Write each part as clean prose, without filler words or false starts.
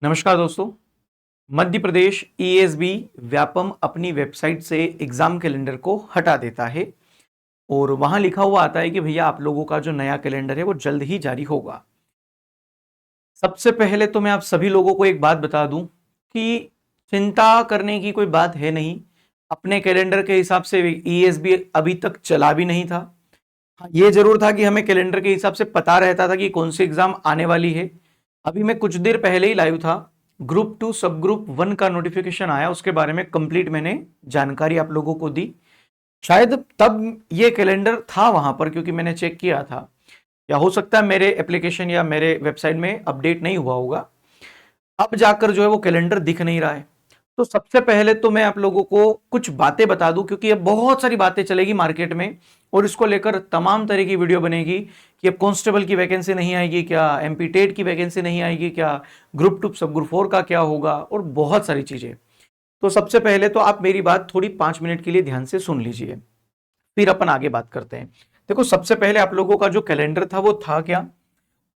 नमस्कार दोस्तों। मध्य प्रदेश ईएसबी व्यापम अपनी वेबसाइट से एग्जाम कैलेंडर को हटा देता है और वहां लिखा हुआ आता है कि भैया आप लोगों का जो नया कैलेंडर है वो जल्द ही जारी होगा। सबसे पहले तो मैं आप सभी लोगों को एक बात बता दूं कि चिंता करने की कोई बात है नहीं। अपने कैलेंडर के हिसाब से ईएसबी अभी तक चला भी नहीं था। हाँ, ये जरूर था कि हमें कैलेंडर के हिसाब से पता रहता था कि कौन सी एग्जाम आने वाली है। अभी मैं कुछ देर पहले ही लाइव था, ग्रुप 2 सब ग्रुप 1 का नोटिफिकेशन आया, उसके बारे में कंप्लीट मैंने जानकारी आप लोगों को दी। शायद तब ये कैलेंडर था वहां पर क्योंकि मैंने चेक किया था, या हो सकता है मेरे एप्लीकेशन या मेरे वेबसाइट में अपडेट नहीं हुआ होगा। अब जाकर जो है वो कैलेंडर दिख नहीं रहा है। तो सबसे पहले तो मैं आप लोगों को कुछ बातें बता दूं क्योंकि अब बहुत सारी बातें चलेगी मार्केट में और इसको लेकर तमाम तरह की वीडियो बनेगी कि अब कांस्टेबल की वैकेंसी नहीं आएगी क्या, एमपी टेट की वैकेंसी नहीं आएगी क्या, ग्रुप 2 सब ग्रुप 4 का क्या होगा और बहुत सारी चीजें। तो सबसे पहले तो आप मेरी बात थोड़ी 5 मिनट के लिए ध्यान से सुन लीजिए, फिर अपन आगे बात करते हैं। देखो, सबसे पहले आप लोगों का जो कैलेंडर था वो था क्या।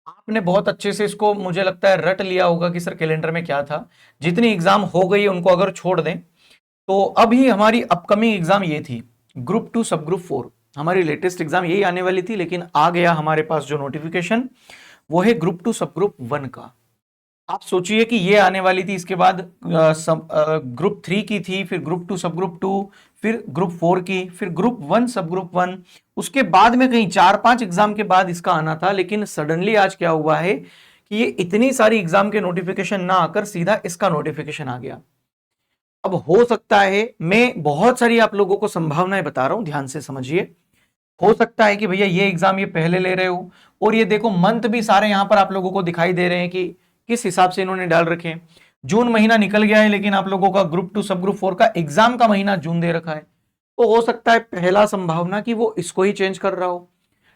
आपने बहुत अच्छे से इसको मुझे लगता है रट लिया होगा कि सर कैलेंडर में क्या था। जितनी एग्जाम हो गई उनको अगर छोड़ दें तो अभी हमारी अपकमिंग एग्जाम ये थी, ग्रुप 2 सब ग्रुप 4। हमारी लेटेस्ट एग्जाम यही आने वाली थी, लेकिन आ गया हमारे पास जो नोटिफिकेशन वो है ग्रुप 2 सब ग्रुप 1 का। आप सोचिए कि ये आने वाली थी, इसके बाद ग्रुप 3 की थी, फिर ग्रुप 2 सब ग्रुप 2, फिर ग्रुप 4 की, फिर ग्रुप 1 सब ग्रुप 1। उसके बाद में कहीं 4-5 एग्जाम के बाद इसका आना था, लेकिन सडनली आज क्या हुआ है कि ये इतनी सारी एग्जाम के नोटिफिकेशन ना आकर सीधा इसका नोटिफिकेशन आ गया। अब हो सकता है, मैं बहुत सारी आप लोगों को संभावनाएं बता रहा हूं, ध्यान से समझिए। हो सकता है कि भैया ये एग्जाम ये पहले ले रहे हो और ये देखो मंथ भी सारे यहां पर आप लोगों को दिखाई दे रहे हैं कि किस हिसाब से इन्होंने डाल रखे हैं। जून महीना निकल गया है लेकिन आप लोगों का ग्रुप 2 सब ग्रुप 4 का एग्जाम का महीना जून दे रखा है। तो हो सकता है पहला संभावना कि वो इसको ही चेंज कर रहा हो।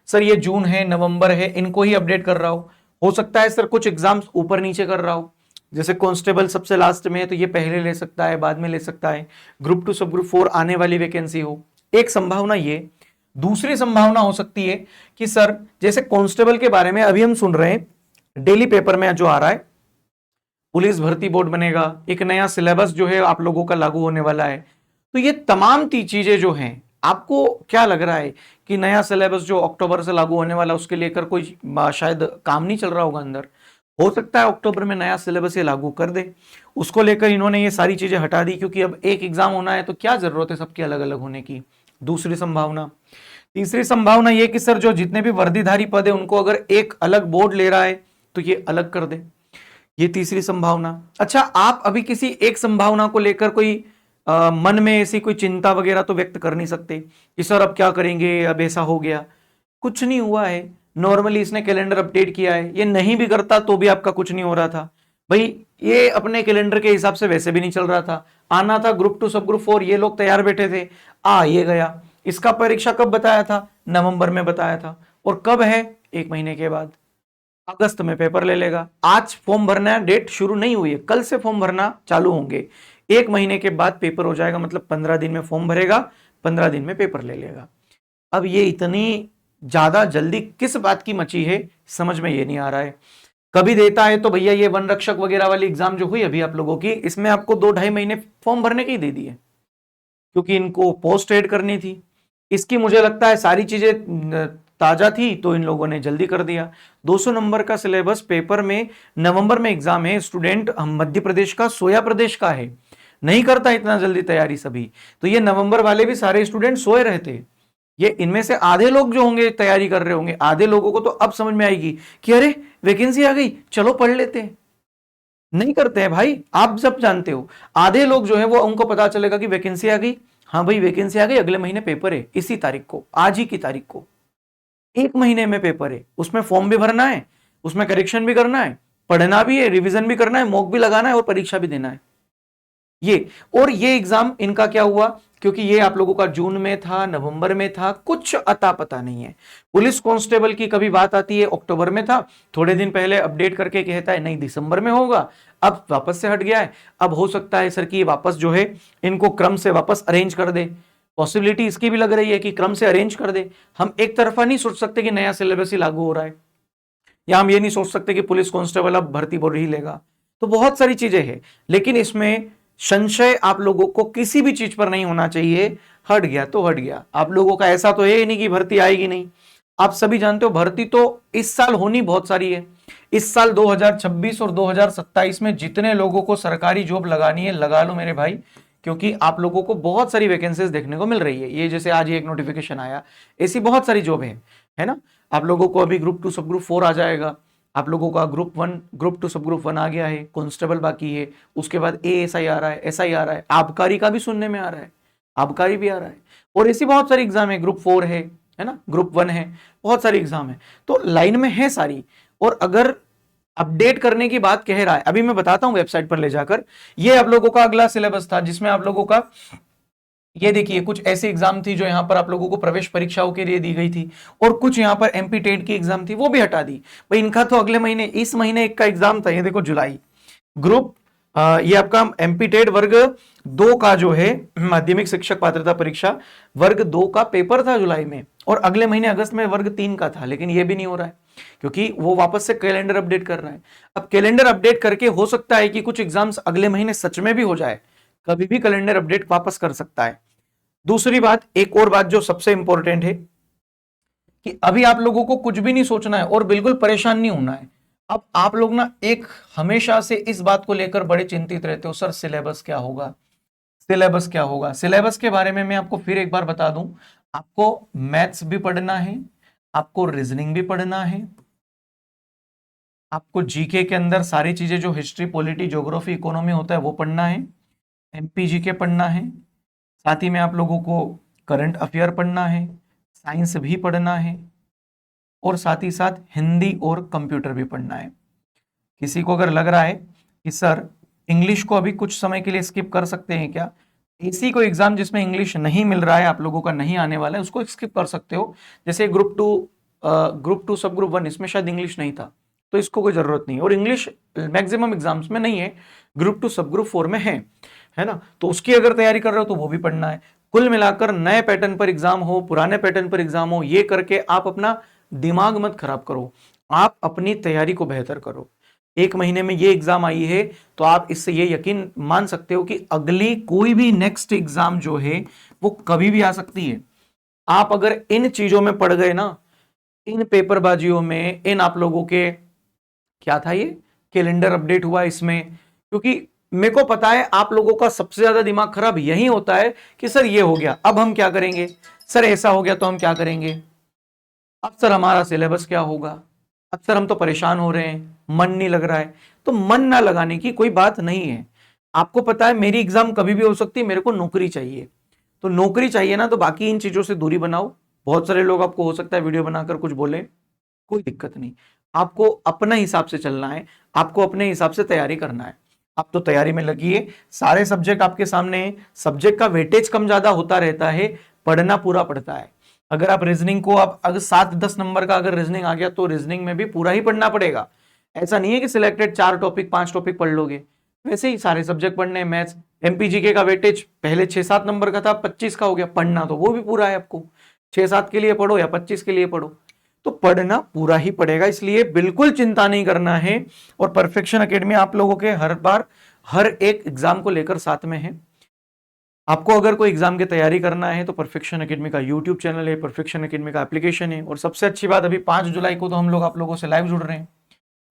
सर ये जून है, नवंबर है, इनको ही अपडेट कर रहा हो सकता है सर कुछ एग्जाम्स ऊपर नीचे कर रहा हो। जैसे कांस्टेबल सबसे लास्ट में है तो ये पहले ले सकता है, बाद में ले सकता है, ग्रुप 2 सब ग्रुप 4 आने वाली वैकेंसी हो। एक संभावना ये। दूसरी संभावना हो सकती है कि सर जैसे कांस्टेबल के बारे में अभी हम सुन रहे हैं, डेली पेपर में जो आ रहा है, पुलिस भर्ती बोर्ड बनेगा, एक नया सिलेबस जो है आप लोगों का लागू होने वाला है। तो ये तमाम चीजें जो हैं, आपको क्या लग रहा है कि नया सिलेबस जो अक्टूबर से लागू होने वाला उसके लेकर कोई शायद काम नहीं चल रहा होगा अंदर। हो सकता है अक्टूबर में नया सिलेबस ये लागू कर दे, उसको लेकर इन्होंने ये सारी चीजें हटा दी क्योंकि अब एक एग्जाम होना है तो क्या जरूरत है सबके अलग अलग होने की। दूसरी संभावना। तीसरी संभावना ये कि सर जो जितने भी वर्दीधारी पद है उनको अगर एक अलग बोर्ड ले रहा है तो ये अलग कर दे। ये तीसरी संभावना। अच्छा, आप अभी किसी एक संभावना को लेकर कोई मन में ऐसी कोई चिंता वगैरह तो व्यक्त कर नहीं सकते कि सर अब क्या करेंगे, अब ऐसा हो गया। कुछ नहीं हुआ है, नॉर्मली इसने कैलेंडर अपडेट किया है। ये नहीं भी करता तो भी आपका कुछ नहीं हो रहा था भाई। ये अपने कैलेंडर के हिसाब से वैसे भी नहीं चल रहा था। आना था ग्रुप 2 सब ग्रुप 4, ये लोग तैयार बैठे थे, ये गया। इसका परीक्षा कब बताया था? नवंबर में बताया था। और कब है? 1 महीने के बाद, अगस्त में पेपर ले लेगा। आज फॉर्म भरना है, डेट शुरू नहीं हुई है, कल से फॉर्म भरना चालू होंगे। 1 महीने के बाद पेपर हो जाएगा, मतलब 15 दिन में फॉर्म भरेगा, 15 दिन में पेपर ले लेगा। अब ये इतनी ज्यादा जल्दी किस बात की मची है, समझ में ये नहीं आ रहा है। कभी देता है तो भैया ये वन रक्षक वगैरह वाली एग्जाम जो हुई अभी आप लोगों की, इसमें आपको 2-2.5 महीने फॉर्म भरने के ही दे दिए क्योंकि इनको पोस्ट एड करनी थी। इसकी मुझे लगता है सारी चीजें ताजा थी तो इन लोगों ने जल्दी कर दिया। 200 नंबर का सिलेबस पेपर में, नवंबर में एग्जाम है, स्टूडेंट हम मध्य प्रदेश का, सोया प्रदेश का है, नहीं करता इतना जल्दी तैयारी सभी। तो ये नवंबर वाले भी सारे स्टूडेंट सोए रहते। ये इनमें से आधे लोग जो होंगे तैयारी कर रहे होंगे, आधे लोगों को तो अब समझ में आएगी कि अरे वैकेंसी आ गई, चलो पढ़ लेते हैं। नहीं करते हैं भाई, आप सब जानते हो। आधे लोग जो है वो, उनको पता चलेगा कि वैकेंसी आ गई, हाँ भाई वैकेंसी आ गई, अगले महीने पेपर है, इसी तारीख को, आज ही की तारीख को, 1 महीने में पेपर है। उसमें फॉर्म भी भरना है, उसमें करेक्शन भी करना है, पढ़ना भी है, रिवीजन भी करना है, मॉक भी लगाना है और परीक्षा भी देना है। ये और ये एग्जाम इनका क्या हुआ, क्योंकि ये आप लोगों का जून में था, नवंबर में था, कुछ अता पता नहीं है। पुलिस कांस्टेबल की कभी बात आती है अक्टूबर में था, थोड़े दिन पहले अपडेट करके कहता है नहीं दिसंबर में होगा, अब वापस से हट गया है। अब हो सकता है सर कि वापस जो है इनको क्रम से वापस अरेंज कर दे। पॉसिबिलिटी इसकी भी लग रही है कि क्रम से अरेंज कर दे। हम एक तरफा नहीं सोच सकते कि नया सिलेबस ही लागू हो रहा है, या हम ये नहीं सोच सकते कि पुलिस कांस्टेबल अब भर्ती बोर्ड ही लेगा। तो बहुत सारी चीजें हैं, लेकिन इसमें संशय आप लोगों को किसी भी चीज पर नहीं होना चाहिए। हट गया तो हट गया, आप लोगों का ऐसा तो है ही नहीं कि भर्ती आएगी नहीं। आप सभी जानते हो भर्ती तो इस साल होनी बहुत सारी है। इस साल 2026 और 2027 में जितने लोगों को सरकारी जॉब लगानी है लगा लो मेरे भाई, क्योंकि आप लोगों को बहुत सारी वैकेंसीज देखने को मिल रही है। ये जैसे आज ही एक नोटिफिकेशन आया, ऐसी बहुत सारी जॉब है ना। आप लोगों को अभी ग्रुप 2 सब ग्रुप 4 आ जाएगा, आप लोगों का ग्रुप 2 सब ग्रुप 1 आ गया है, कांस्टेबल बाकी है, उसके बाद एएसआई आ रहा है, एसआई आ रहा है, आबकारी का भी सुनने में आ रहा है, आबकारी भी आ रहा है, और ऐसी बहुत सारी एग्जाम है, ग्रुप 4 है ना, ग्रुप 1 है, बहुत सारी एग्जाम है, तो लाइन में है सारी। और अगर अपडेट करने की बात कह रहा है, अभी मैं बताता हूं वेबसाइट पर ले जाकर, ये आप लोगों का अगला सिलेबस था जिसमें आप लोगों का ये देखिए कुछ ऐसी एग्जाम थी जो यहां पर आप लोगों को प्रवेश परीक्षाओं के लिए दी गई थी, और कुछ यहां पर एमपी टेट की एग्जाम थी वो भी हटा दी भाई। इनका तो अगले महीने, इस महीने एक का एग्जाम था, ये देखो जुलाई ग्रुप ये आपका एमपी टेट वर्ग 2 का जो है माध्यमिक शिक्षक पात्रता परीक्षा वर्ग 2 का पेपर था जुलाई में, और अगले महीने अगस्त में वर्ग 3 का था, लेकिन ये भी नहीं हो रहा है क्योंकि वो वापस से कैलेंडर अपडेट कर रहा है। अब कैलेंडर अपडेट करके हो सकता है कि कुछ एग्जाम्स अगले महीने सच में भी हो जाए, कभी भी कैलेंडर अपडेट वापस कर सकता है। दूसरी बात, एक और बात जो सबसे इंपॉर्टेंट है कि अभी आप लोगों को कुछ भी नहीं सोचना है और बिल्कुल परेशान नहीं होना है। अब आप लोग ना एक हमेशा से इस बात को लेकर बड़े चिंतित रहते हो, सर सिलेबस क्या होगा, सिलेबस क्या होगा। सिलेबस के बारे में मैं आपको फिर एक बार बता दूं, आपको मैथ्स भी पढ़ना है, आपको रीजनिंग भी पढ़ना है, आपको जीके के अंदर सारी चीजें जो हिस्ट्री पॉलिटी ज्योग्राफी इकोनॉमी होता है वो पढ़ना है, एमपी जीके पढ़ना है, साथ ही में आप लोगों को करंट अफेयर पढ़ना है, साइंस भी पढ़ना है, और साथ ही साथ हिंदी और कंप्यूटर भी पढ़ना है। किसी को अगर लग रहा है कि सर इंग्लिश को अभी कुछ समय के लिए स्किप कर सकते हैं क्या, ऐसी कोई एग्जाम जिसमें इंग्लिश नहीं मिल रहा है, आप लोगों का नहीं आने वाला है, उसको स्किप कर सकते हो। जैसे ग्रुप टू सब ग्रुप 1 इसमें शायद इंग्लिश नहीं था, तो इसको कोई जरूरत नहीं है, और इंग्लिश मैक्सिमम एग्जाम्स में नहीं है, ग्रुप 2 सब ग्रुप 4 में है ना, तो उसकी अगर तैयारी कर रहे हो तो वो भी पढ़ना है। कुल मिलाकर नए पैटर्न पर एग्जाम हो, पुराने पैटर्न पर एग्जाम हो, ये करके आप अपना दिमाग मत खराब करो, आप अपनी तैयारी को बेहतर करो। एक महीने में ये एग्जाम आई है तो आप इससे ये यकीन मान सकते हो कि अगली कोई भी नेक्स्ट एग्जाम जो है वो कभी भी आ सकती है। आप अगर इन चीजों में पड़ गए ना, इन पेपरबाजियों में, इन आप लोगों के क्या था ये कैलेंडर अपडेट हुआ इसमें, क्योंकि मेरे को पता है आप लोगों का सबसे ज्यादा दिमाग खराब यही होता है कि सर ये हो गया अब हम क्या करेंगे, सर ऐसा हो गया तो हम क्या करेंगे, अब सर हमारा सिलेबस क्या होगा, अब सर हम तो परेशान हो रहे हैं, मन नहीं लग रहा है। तो मन ना लगाने की कोई बात नहीं है। आपको पता है मेरी एग्जाम कभी भी हो सकती है, मेरे को नौकरी चाहिए, तो नौकरी चाहिए ना, तो बाकी इन चीजों से दूरी बनाओ। बहुत सारे लोग आपको हो सकता है वीडियो बनाकर कुछ बोले, कोई दिक्कत नहीं, आपको अपने हिसाब से चलना है, आपको अपने हिसाब से तैयारी करना है। आप तो तैयारी में लगिए, सारे सब्जेक्ट आपके सामने हैं, सब्जेक्ट का वेटेज कम ज्यादा होता रहता है, पढ़ना पूरा पड़ता है। अगर आप रीजनिंग को, आप अगर 7-10 नंबर का अगर रीजनिंग आ गया तो रीजनिंग में भी पूरा ही पढ़ना पड़ेगा। ऐसा नहीं है कि सिलेक्टेड 4 टॉपिक 5 टॉपिक पढ़ लोगे, वैसे ही सारे सब्जेक्ट पढ़ने हैं। मैथ्स एमपीजीके का वेटेज पहले 6-7 नंबर का था, 25 का हो गया, पढ़ना तो वो भी पूरा है आपको, 6-7 के लिए पढ़ो या 25 के लिए पढ़ो, तो पढ़ना पूरा ही पड़ेगा। इसलिए बिल्कुल चिंता नहीं करना है, और परफेक्शन एकेडमी आप लोगों के हर बार हर एक एग्जाम को लेकर साथ में है। आपको अगर कोई एग्जाम की तैयारी करना है तो परफेक्शन एकेडमी का यूट्यूब चैनल है, परफेक्शन एकेडमी का एप्लीकेशन है, और सबसे अच्छी बात अभी 5 जुलाई को तो हम लोग आप लोगों से लाइव जुड़ रहे हैं,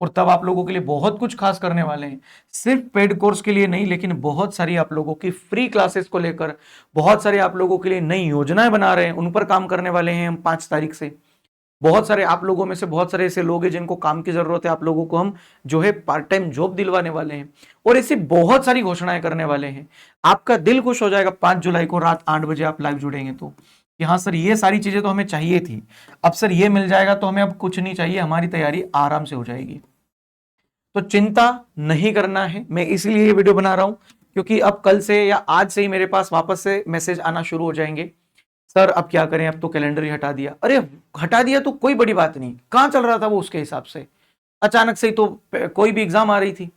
और तब आप लोगों के लिए बहुत कुछ खास करने वाले हैं। सिर्फ पेड कोर्स के लिए नहीं, लेकिन बहुत सारी आप लोगों की फ्री क्लासेस को लेकर बहुत सारे आप लोगों के लिए नई योजनाएं बना रहे हैं, उन पर काम करने वाले हैं हम 5 तारीख से। बहुत सारे आप लोगों में से बहुत सारे ऐसे लोग हैं जिनको काम की जरूरत है, आप लोगों को हम जो है पार्ट टाइम जॉब दिलवाने वाले हैं, और ऐसी बहुत सारी घोषणाएं करने वाले हैं। आपका दिल खुश हो जाएगा 5 जुलाई को रात 8 बजे आप लाइव जुड़ेंगे तो, कि हाँ सर ये सारी चीजें तो हमें चाहिए थी, अब सर ये मिल जाएगा तो हमें अब कुछ नहीं चाहिए, हमारी तैयारी आराम से हो जाएगी। तो चिंता नहीं करना है, मैं इसलिए ये वीडियो बना रहा हूं क्योंकि अब कल से या आज से ही मेरे पास वापस से मैसेज आना शुरू हो जाएंगे, सर अब क्या करें, अब तो कैलेंडर ही हटा दिया। अरे हटा दिया तो कोई बड़ी बात नहीं, कहां चल रहा था वो, उसके हिसाब से अचानक से ही तो कोई भी एग्जाम आ रही थी।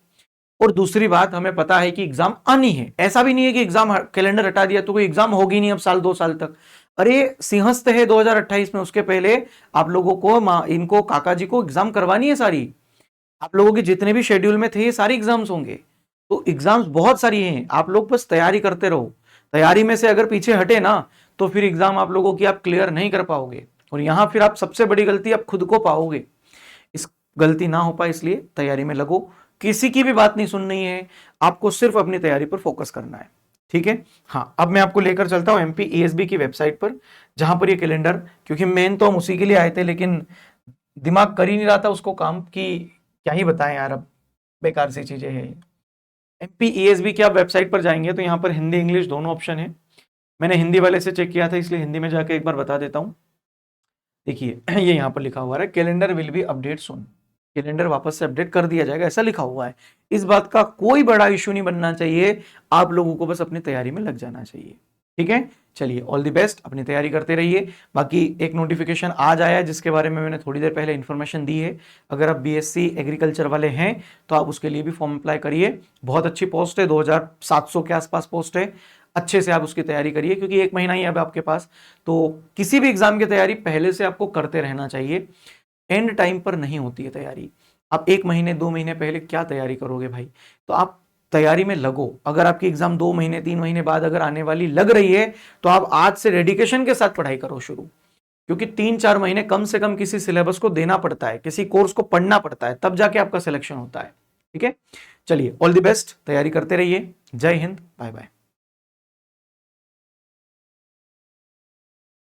और दूसरी बात, हमें पता है कि एग्जाम आनी है, ऐसा भी नहीं है कि एग्जाम कैलेंडर हटा दिया तो कोई एग्जाम होगी नहीं अब साल 2 साल तक। अरे सिंहस्थ है 2028 में, उसके पहले आप लोगों को इनको काका जी को एग्जाम करवानी है सारी। आप लोगों के जितने भी शेड्यूल में थे ये सारे एग्जाम्स होंगे, तो एग्जाम्स बहुत सारी हैं, आप लोग बस तैयारी करते रहो। तैयारी में से अगर पीछे हटे ना तो फिर एग्जाम आप लोगों की आप क्लियर नहीं कर पाओगे, और यहां फिर आप सबसे बड़ी गलती आप खुद को पाओगे। इस गलती ना हो पाए इसलिए तैयारी में लगो, किसी की भी बात नहीं सुननी है, आपको सिर्फ अपनी तैयारी पर फोकस करना है। ठीक है। हाँ, अब मैं आपको लेकर चलता हूं एमपी ईएसबी की वेबसाइट पर, जहां पर ये कैलेंडर, क्योंकि मेन तो हम उसी के लिए आए थे लेकिन दिमाग कर ही नहीं रहा था उसको काम की, क्या ही बताएं यार, अब बेकार सी चीजें हैं। एमपी ईएसबी की आप वेबसाइट पर जाएंगे तो यहाँ पर हिंदी इंग्लिश दोनों ऑप्शन है। मैंने हिंदी वाले से चेक किया था इसलिए हिंदी में जाके एक बार बता देता हूँ। देखिए ये यहाँ पर लिखा हुआ है calendar will be update soon, calendar वापस से अपडेट कर दिया जाएगा, ऐसा लिखा हुआ है। इस बात का कोई बड़ा इश्यू नहीं बनना चाहिए, आप लोगों को बस अपनी तैयारी में लग जाना चाहिए। ठीक है, चलिए ऑल द बेस्ट, अपनी तैयारी करते रहिए। बाकी एक नोटिफिकेशन आज आया है जिसके बारे में मैंने थोड़ी देर पहले इन्फॉर्मेशन दी है, अगर आप बीएससी एग्रीकल्चर वाले हैं तो आप उसके लिए भी फॉर्म अप्लाई करिए। बहुत अच्छी पोस्ट है, 2700 के आसपास पोस्ट है, अच्छे से आप उसकी तैयारी करिए क्योंकि एक महीना ही अब आपके पास, तो किसी भी एग्जाम की तैयारी पहले से आपको करते रहना चाहिए। एंड टाइम पर नहीं होती है तैयारी, आप 1 महीने 2 महीने पहले क्या तैयारी करोगे भाई, तो आप तैयारी में लगो। अगर आपकी एग्जाम 2 महीने 3 महीने बाद अगर आने वाली लग रही है तो आप आज से डेडिकेशन के साथ पढ़ाई करो शुरू, क्योंकि 3-4 महीने कम से कम किसी सिलेबस को देना पड़ता है, किसी कोर्स को पढ़ना पड़ता है, तब जाके आपका सिलेक्शन होता है। ठीक है, चलिए ऑल द बेस्ट, तैयारी करते रहिए। जय हिंद, बाय बाय।